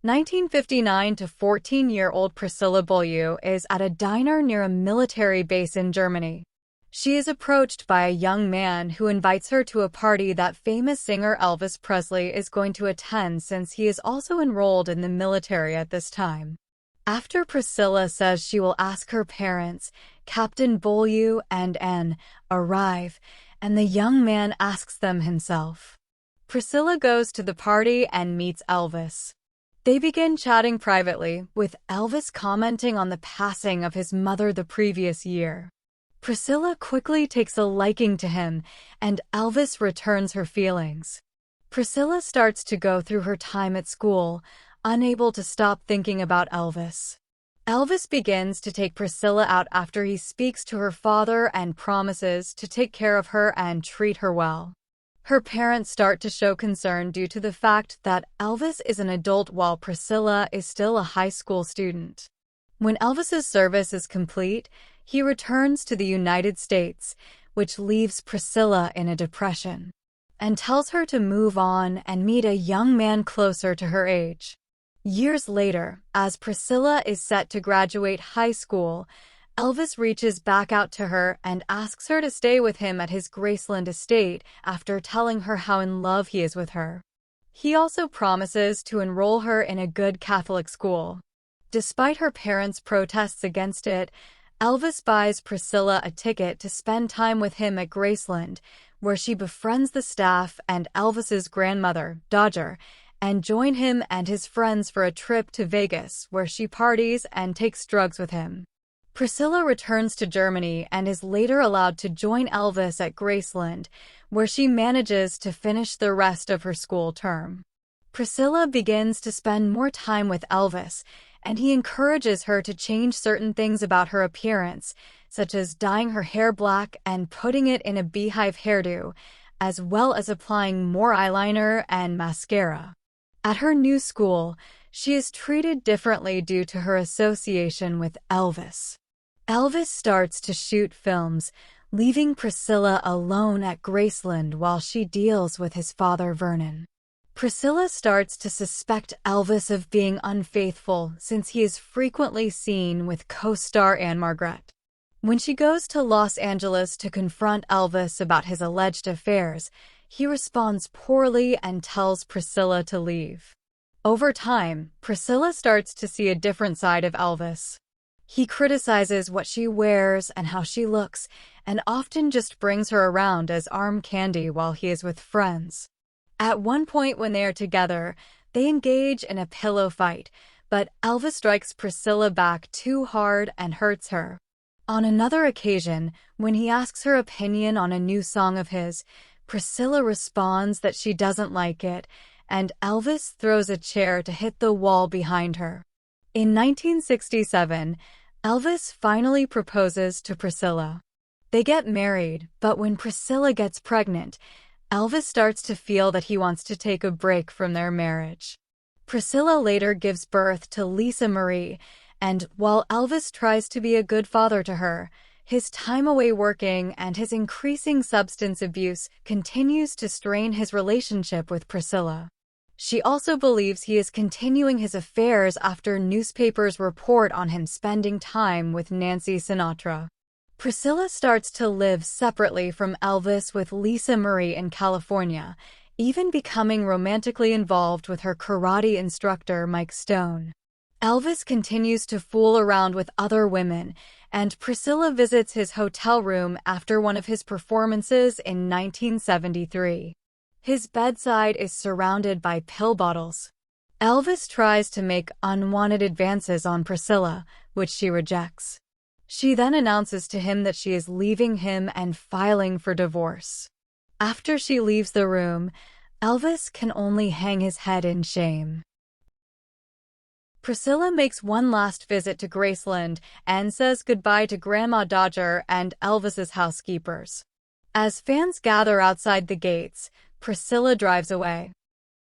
1959 to 14-year-old Priscilla Beaulieu is at a diner near a military base in Germany. She is approached by a young man who invites her to a party that famous singer Elvis Presley is going to attend since he is also enrolled in the military at this time. After Priscilla says she will ask her parents, Captain Beaulieu and N arrive, and the young man asks them himself. Priscilla goes to the party and meets Elvis. They begin chatting privately, with Elvis commenting on the passing of his mother the previous year. Priscilla quickly takes a liking to him, and Elvis returns her feelings. Priscilla starts to go through her time at school, unable to stop thinking about Elvis. Elvis begins to take Priscilla out after he speaks to her father and promises to take care of her and treat her well. Her parents start to show concern due to the fact that Elvis is an adult while Priscilla is still a high school student. When Elvis's service is complete, he returns to the United States, which leaves Priscilla in a depression, and tells her to move on and meet a young man closer to her age. Years later, as Priscilla is set to graduate high school, Elvis reaches back out to her and asks her to stay with him at his Graceland estate after telling her how in love he is with her. He also promises to enroll her in a good Catholic school. Despite her parents' protests against it, Elvis buys Priscilla a ticket to spend time with him at Graceland, where she befriends the staff and Elvis's grandmother, Dodger, and join him and his friends for a trip to Vegas, where she parties and takes drugs with him. Priscilla returns to Germany and is later allowed to join Elvis at Graceland, where she manages to finish the rest of her school term. Priscilla begins to spend more time with Elvis, and he encourages her to change certain things about her appearance, such as dyeing her hair black and putting it in a beehive hairdo, as well as applying more eyeliner and mascara. At her new school, she is treated differently due to her association with Elvis. Elvis starts to shoot films, leaving Priscilla alone at Graceland while she deals with his father Vernon. Priscilla starts to suspect Elvis of being unfaithful since he is frequently seen with co-star Anne Margaret. When she goes to Los Angeles to confront Elvis about his alleged affairs, he responds poorly and tells Priscilla to leave. Over time, Priscilla starts to see a different side of Elvis. He criticizes what she wears and how she looks, and often just brings her around as arm candy while he is with friends. At one point when they are together, they engage in a pillow fight, but Elvis strikes Priscilla back too hard and hurts her. On another occasion, when he asks her opinion on a new song of his, Priscilla responds that she doesn't like it, and Elvis throws a chair to hit the wall behind her. In 1967, Elvis finally proposes to Priscilla. They get married, but when Priscilla gets pregnant, Elvis starts to feel that he wants to take a break from their marriage. Priscilla later gives birth to Lisa Marie, and while Elvis tries to be a good father to her, his time away working and his increasing substance abuse continues to strain his relationship with Priscilla. She also believes he is continuing his affairs after newspapers report on him spending time with Nancy Sinatra. Priscilla starts to live separately from Elvis with Lisa Marie in California, even becoming romantically involved with her karate instructor Mike Stone. Elvis continues to fool around with other women, and Priscilla visits his hotel room after one of his performances in 1973. His bedside is surrounded by pill bottles. Elvis tries to make unwanted advances on Priscilla, which she rejects. She then announces to him that she is leaving him and filing for divorce. After she leaves the room, Elvis can only hang his head in shame. Priscilla makes one last visit to Graceland and says goodbye to Grandma Dodger and Elvis's housekeepers. As fans gather outside the gates, Priscilla drives away.